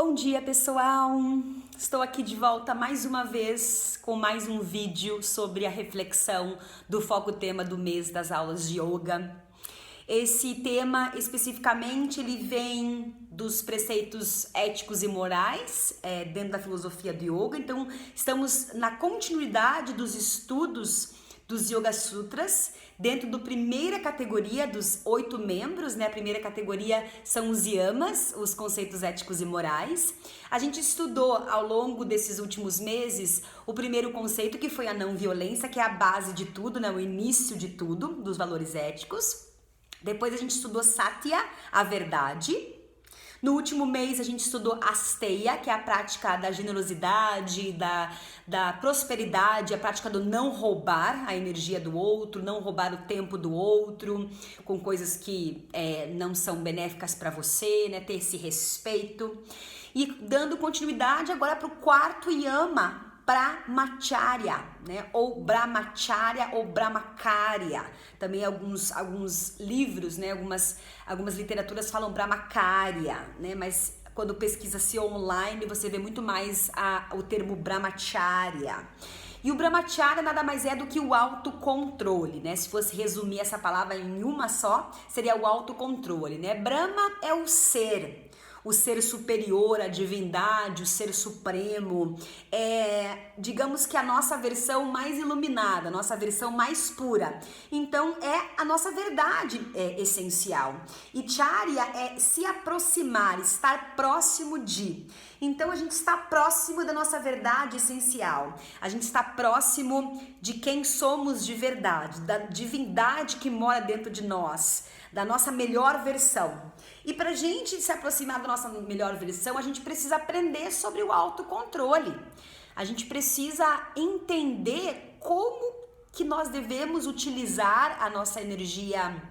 Bom dia, pessoal! Estou aqui de volta mais uma vez com mais um vídeo sobre a reflexão do foco tema do mês das aulas de yoga. Esse tema especificamente ele vem dos preceitos éticos e morais dentro da filosofia do yoga. Então estamos na continuidade dos estudos dos Yoga Sutras, dentro da primeira categoria dos 8 membros, né? A primeira categoria são os yamas, os conceitos éticos e morais. A gente estudou ao longo desses últimos meses o primeiro conceito, que foi a não violência, que é a base de tudo, né? O início de tudo, dos valores éticos. Depois a gente estudou Satya, a verdade. No último mês a gente estudou Asteya, que é a prática da generosidade, da prosperidade, a prática do não roubar a energia do outro, não roubar o tempo do outro, com coisas que não são benéficas para você, né? Ter esse respeito. E dando continuidade agora para o quarto yama, Brahmacharya, né? Ou Brahmacharya ou Brahmacharya. Também alguns livros, né? Algumas literaturas falam Brahmacharya, né? Mas quando pesquisa-se online, você vê muito mais o termo Brahmacharya. E o Brahmacharya nada mais é do que o autocontrole, né? Se fosse resumir essa palavra em uma só, seria o autocontrole, né? Brahma é o ser superior, a divindade, o ser supremo, digamos que a nossa versão mais iluminada, a nossa versão mais pura. Então é a nossa verdade essencial. E Charya é se aproximar, estar próximo de. Então a gente está próximo da nossa verdade essencial. A gente está próximo de quem somos de verdade, da divindade que mora dentro de nós, da nossa melhor versão. E pra gente se aproximar da nossa melhor versão, a gente precisa aprender sobre o autocontrole. A gente precisa entender como que nós devemos utilizar a nossa energia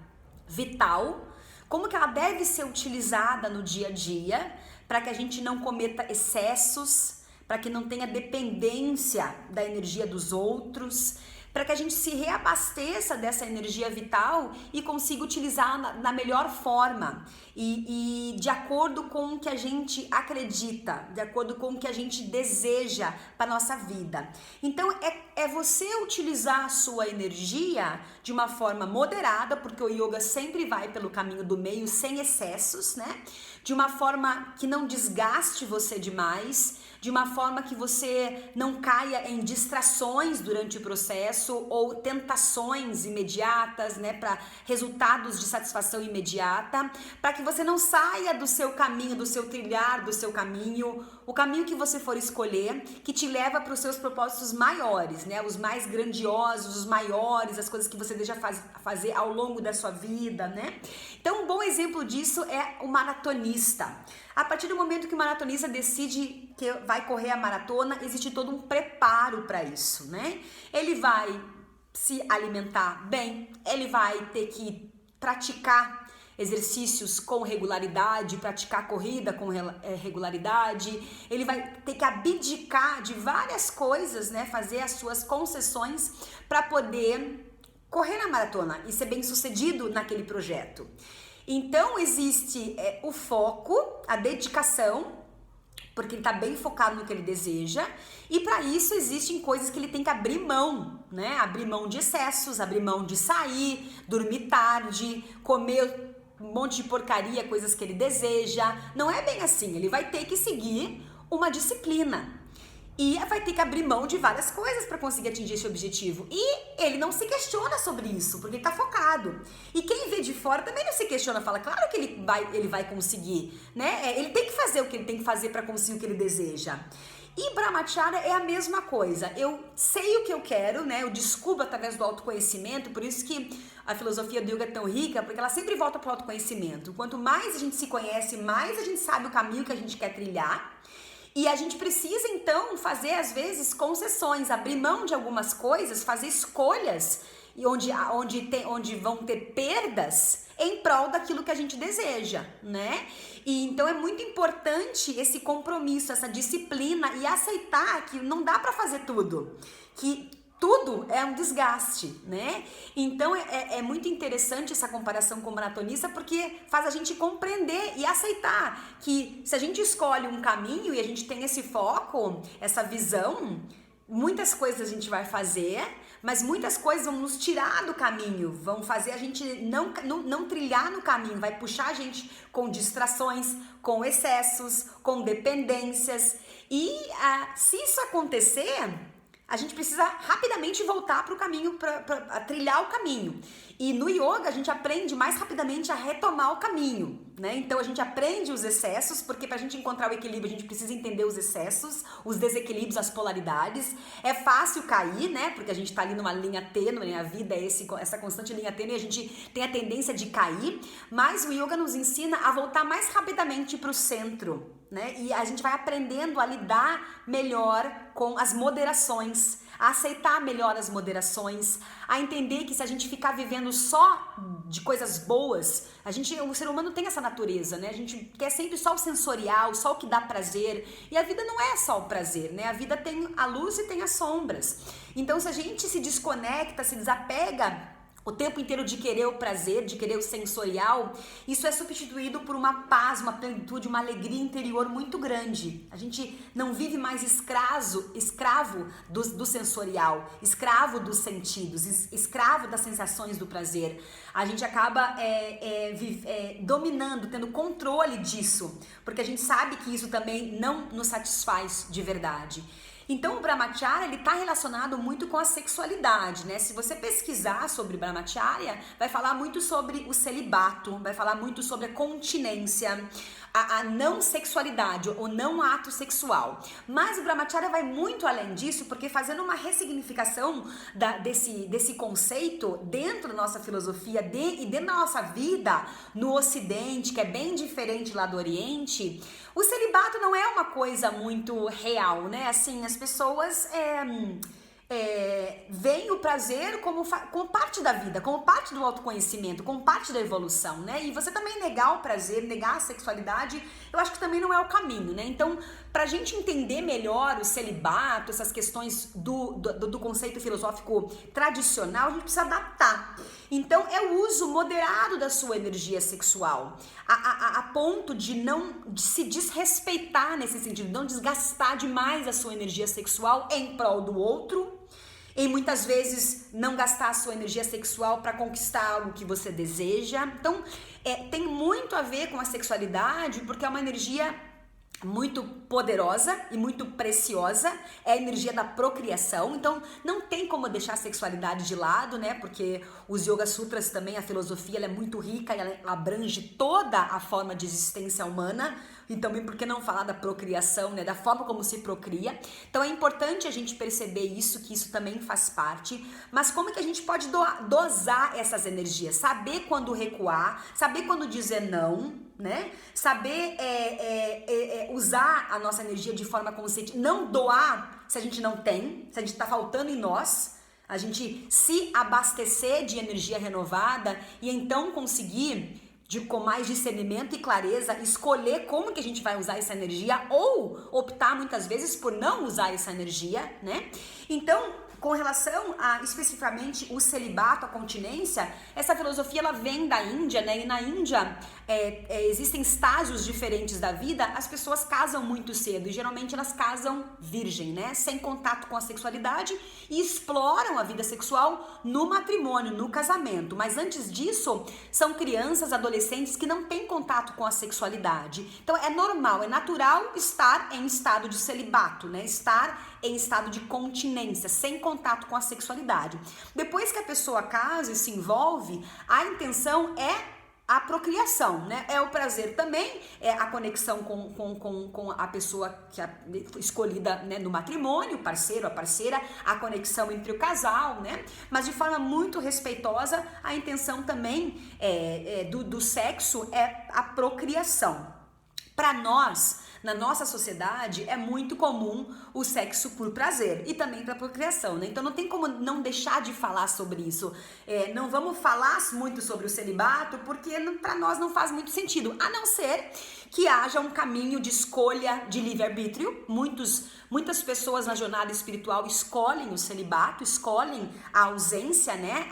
vital, como que ela deve ser utilizada no dia a dia, para que a gente não cometa excessos, para que não tenha dependência da energia dos outros, para que a gente se reabasteça dessa energia vital e consiga utilizar na melhor forma e de acordo com o que a gente acredita, de acordo com o que a gente deseja para nossa vida. Então é você utilizar a sua energia de uma forma moderada, porque o yoga sempre vai pelo caminho do meio, sem excessos, né? De uma forma que não desgaste você demais, de uma forma que você não caia em distrações durante o processo ou tentações imediatas, né, para resultados de satisfação imediata, para que você não saia do seu caminho, do seu trilhar, do seu caminho, o caminho que você for escolher, que te leva para os seus propósitos maiores, né, os mais grandiosos, os maiores, as coisas que você deseja fazer ao longo da sua vida, né? Então, um bom exemplo disso é o maratonista. A partir do momento que o maratonista decide que vai correr a maratona, existe todo um preparo para isso, né? Ele vai se alimentar bem, ele vai ter que praticar exercícios com regularidade, praticar corrida com regularidade, ele vai ter que abdicar de várias coisas, né? Fazer as suas concessões para poder correr na maratona e ser bem sucedido naquele projeto. Então existe o foco, a dedicação, porque ele está bem focado no que ele deseja, e para isso existem coisas que ele tem que abrir mão, né? Abrir mão de excessos, abrir mão de sair, dormir tarde, comer um monte de porcaria, coisas que ele deseja. Não é bem assim, ele vai ter que seguir uma disciplina. E vai ter que abrir mão de várias coisas para conseguir atingir esse objetivo. E ele não se questiona sobre isso, porque ele tá focado. E quem vê de fora também não se questiona, fala, claro que ele vai conseguir, né? Ele tem que fazer o que ele tem que fazer para conseguir o que ele deseja. E Brahmacharya é a mesma coisa. Eu sei o que eu quero, né? Eu descubro através do autoconhecimento, por isso que a filosofia do yoga é tão rica, porque ela sempre volta para o autoconhecimento. Quanto mais a gente se conhece, mais a gente sabe o caminho que a gente quer trilhar. E a gente precisa, então, fazer, às vezes, concessões, abrir mão de algumas coisas, fazer escolhas e onde vão ter perdas em prol daquilo que a gente deseja, né? E então é muito importante esse compromisso, essa disciplina e aceitar que não dá para fazer tudo, que tudo é um desgaste, né? Então é muito interessante essa comparação com o maratonista, porque faz a gente compreender e aceitar que se a gente escolhe um caminho e a gente tem esse foco, essa visão, muitas coisas a gente vai fazer, mas muitas coisas vão nos tirar do caminho, vão fazer a gente não trilhar no caminho, vai puxar a gente com distrações, com excessos, com dependências. E se isso acontecer, a gente precisa rapidamente voltar para o caminho, para trilhar o caminho. E no yoga a gente aprende mais rapidamente a retomar o caminho, né? Então a gente aprende os excessos, porque para a gente encontrar o equilíbrio a gente precisa entender os excessos, os desequilíbrios, as polaridades. É fácil cair, né? Porque a gente está ali numa linha tênue, né? A vida é essa constante linha tênue e a gente tem a tendência de cair, mas o yoga nos ensina a voltar mais rapidamente para o centro, né? E a gente vai aprendendo a lidar melhor com as moderações, a aceitar melhor as moderações, a entender que se a gente ficar vivendo só de coisas boas, o ser humano tem essa natureza, né? A gente quer sempre só o sensorial, só o que dá prazer, e a vida não é só o prazer, né? A vida tem a luz e tem as sombras. Então, se a gente se desconecta, se desapega o tempo inteiro de querer o prazer, de querer o sensorial, isso é substituído por uma paz, uma plenitude, uma alegria interior muito grande. A gente não vive mais escravo do sensorial, escravo dos sentidos, escravo das sensações do prazer. A gente acaba dominando, tendo controle disso, porque a gente sabe que isso também não nos satisfaz de verdade. Então o Brahmacharya, ele está relacionado muito com a sexualidade, né? Se você pesquisar sobre Brahmacharya, vai falar muito sobre o celibato, vai falar muito sobre a continência, a não sexualidade, o não ato sexual. Mas o Brahmacharya vai muito além disso, porque fazendo uma ressignificação desse conceito dentro da nossa filosofia e dentro da nossa vida no Ocidente, que é bem diferente lá do Oriente, o celibato não é uma coisa muito real, né? Assim, as pessoas veem o prazer como parte da vida, como parte do autoconhecimento, como parte da evolução, né? E você também negar o prazer, negar a sexualidade, eu acho que também não é o caminho, né? Então, pra gente entender melhor o celibato, essas questões do conceito filosófico tradicional, a gente precisa adaptar. Então, é o uso moderado da sua energia sexual, a ponto de se desrespeitar nesse sentido, não desgastar demais a sua energia sexual em prol do outro, e muitas vezes não gastar a sua energia sexual para conquistar algo que você deseja. Então, tem muito a ver com a sexualidade, porque é uma energia muito poderosa e muito preciosa, é a energia da procriação. Então não tem como deixar a sexualidade de lado, né? Porque os Yoga Sutras também, a filosofia, ela é muito rica e ela abrange toda a forma de existência humana. E também por que não falar da procriação, né? Da forma como se procria. Então é importante a gente perceber isso, que isso também faz parte. Mas como que a gente pode dosar essas energias? Saber quando recuar, saber quando dizer não, né? Saber usar a nossa energia de forma consciente, não doar se a gente não tem, se a gente tá faltando em nós, a gente se abastecer de energia renovada e então conseguir, com mais discernimento e clareza, escolher como que a gente vai usar essa energia ou optar muitas vezes por não usar essa energia, né? Então, com relação a especificamente o celibato, a continência, essa filosofia ela vem da Índia, né? E na Índia existem estágios diferentes da vida. As pessoas casam muito cedo e geralmente elas casam virgem, né? Sem contato com a sexualidade e exploram a vida sexual no matrimônio, no casamento. Mas antes disso, são crianças, adolescentes que não têm contato com a sexualidade. Então é normal, é natural estar em estado de celibato, né? Estar em estado de continência, sem contato com a sexualidade. Depois que a pessoa casa e se envolve, a intenção é a procriação, né? É o prazer também, é a conexão com a pessoa que é escolhida, né, no matrimônio, o parceiro, a parceira, a conexão entre o casal, né? Mas de forma muito respeitosa, a intenção também do sexo é a procriação. Para nós, na nossa sociedade, é muito comum o sexo por prazer e também para procriação, né? Então não tem como não deixar de falar sobre isso. Não vamos falar muito sobre o celibato porque para nós não faz muito sentido, a não ser que haja um caminho de escolha de livre-arbítrio. Muitas pessoas na jornada espiritual escolhem o celibato, escolhem a ausência, né,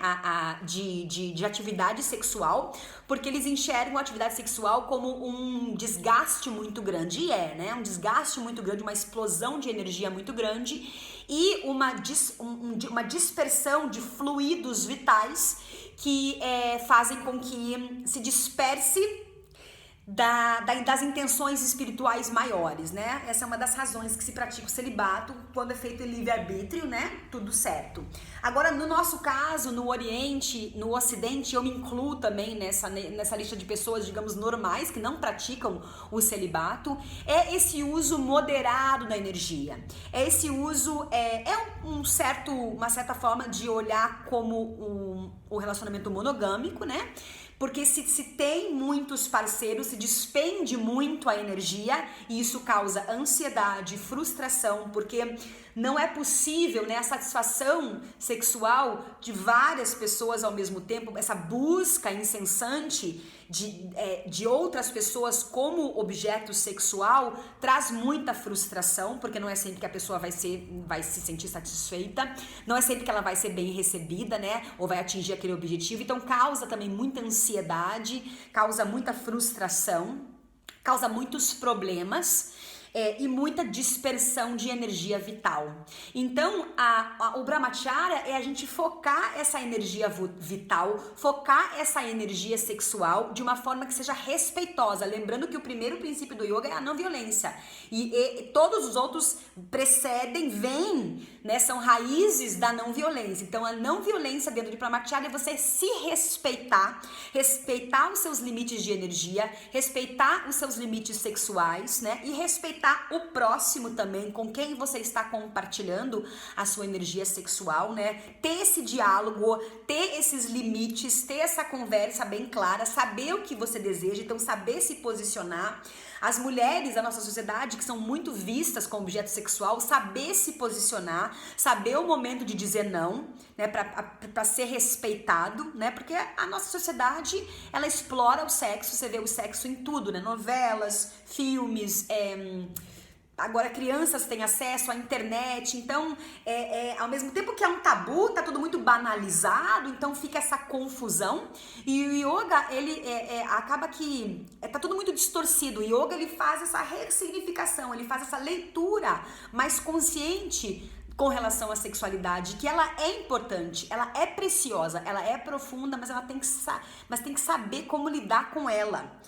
de atividade sexual, porque eles enxergam a atividade sexual como um desgaste muito grande, e né, um desgaste muito grande, uma explosão de energia muito grande e uma dispersão de fluidos vitais que fazem com que se disperse das intenções espirituais maiores, né? Essa é uma das razões que se pratica o celibato, quando é feito em livre-arbítrio, né? Tudo certo. Agora, no nosso caso, no Oriente, no Ocidente, eu me incluo também nessa lista de pessoas, digamos, normais, que não praticam o celibato, é esse uso moderado da energia. É esse uso, uma certa forma de olhar como o relacionamento monogâmico, né? Porque se tem muitos parceiros, se despende muito a energia e isso causa ansiedade, frustração, porque não é possível, né, a satisfação sexual de várias pessoas ao mesmo tempo, essa busca incessante de outras pessoas como objeto sexual traz muita frustração, porque não é sempre que a pessoa vai se sentir satisfeita, não é sempre que ela vai ser bem recebida, né, ou vai atingir aquele objetivo, então causa também muita ansiedade, causa muita frustração, causa muitos problemas, e muita dispersão de energia vital. Então, o Brahmacharya é a gente focar essa energia vital, focar essa energia sexual de uma forma que seja respeitosa. Lembrando que o primeiro princípio do yoga é a não violência. E todos os outros precedem, vêm, né, são raízes da não violência. Então, a não violência dentro de Brahmacharya é você se respeitar, respeitar os seus limites de energia, respeitar os seus limites sexuais, né, e respeitar o próximo também, com quem você está compartilhando a sua energia sexual, né? Ter esse diálogo, ter esses limites, ter essa conversa bem clara, saber o que você deseja, então saber se posicionar. As mulheres da nossa sociedade que são muito vistas como objeto sexual, saber se posicionar, saber o momento de dizer não, né, para ser respeitado, né? Porque a nossa sociedade, ela explora o sexo, você vê o sexo em tudo, né? Novelas, filmes, agora crianças têm acesso à internet, então ao mesmo tempo que é um tabu, tá tudo muito banalizado, então fica essa confusão. E o yoga, ele acaba que tá tudo muito distorcido. O yoga, ele faz essa ressignificação, ele faz essa leitura mais consciente com relação à sexualidade, que ela é importante, ela é preciosa, ela é profunda, mas ela tem que saber como lidar com ela.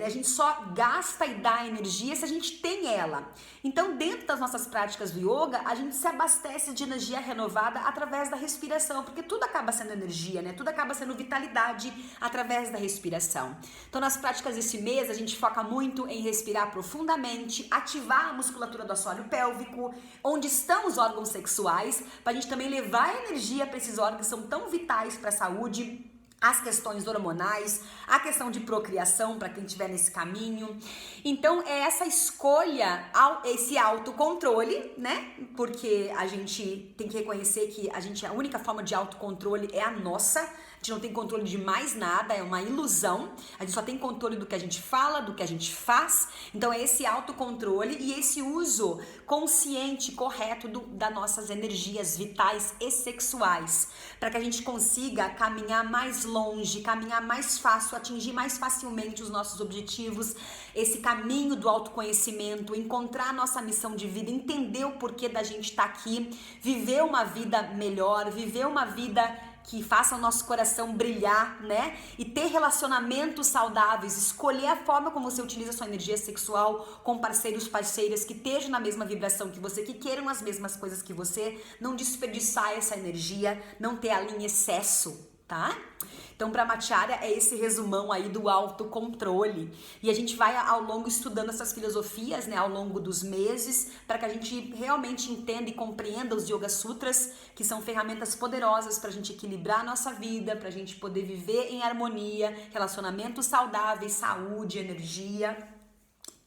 A gente só gasta e dá energia se a gente tem ela. Então, dentro das nossas práticas do yoga, a gente se abastece de energia renovada através da respiração, porque tudo acaba sendo energia, né? Tudo acaba sendo vitalidade através da respiração. Então, nas práticas desse mês, a gente foca muito em respirar profundamente, ativar a musculatura do assoalho pélvico, onde estão os órgãos sexuais, para a gente também levar energia para esses órgãos que são tão vitais para a saúde, as questões hormonais, a questão de procriação para quem estiver nesse caminho. Então, é essa escolha, esse autocontrole, né? Porque a gente tem que reconhecer que a única forma de autocontrole é a nossa. A gente não tem controle de mais nada, é uma ilusão. A gente só tem controle do que a gente fala, do que a gente faz. Então é esse autocontrole e esse uso consciente, correto das nossas energias vitais e sexuais, para que a gente consiga caminhar mais longe, caminhar mais fácil, atingir mais facilmente os nossos objetivos, esse caminho do autoconhecimento, encontrar a nossa missão de vida, entender o porquê da gente estar aqui, viver uma vida melhor, viver uma vida que faça o nosso coração brilhar, né? E ter relacionamentos saudáveis, escolher a forma como você utiliza a sua energia sexual com parceiras que estejam na mesma vibração que você, que queiram as mesmas coisas que você, não desperdiçar essa energia, não ter ela em excesso, tá? Então, Brahmacharya é esse resumão aí do autocontrole. E a gente vai ao longo estudando essas filosofias, né, ao longo dos meses, para que a gente realmente entenda e compreenda os Yoga Sutras, que são ferramentas poderosas para a gente equilibrar a nossa vida, para a gente poder viver em harmonia, relacionamentos saudáveis, saúde, energia.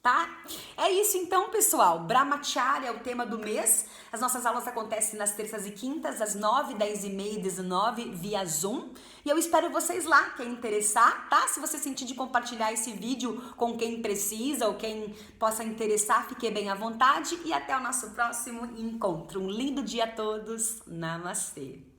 tá? É isso então, pessoal. Brahmacharya é o tema do mês. As nossas aulas acontecem nas terças e quintas, às 9, 10 e meia e 19, via Zoom. E eu espero vocês lá, quem interessar, tá? Se você sentir de compartilhar esse vídeo com quem precisa ou quem possa interessar, fique bem à vontade. E até o nosso próximo encontro. Um lindo dia a todos. Namastê.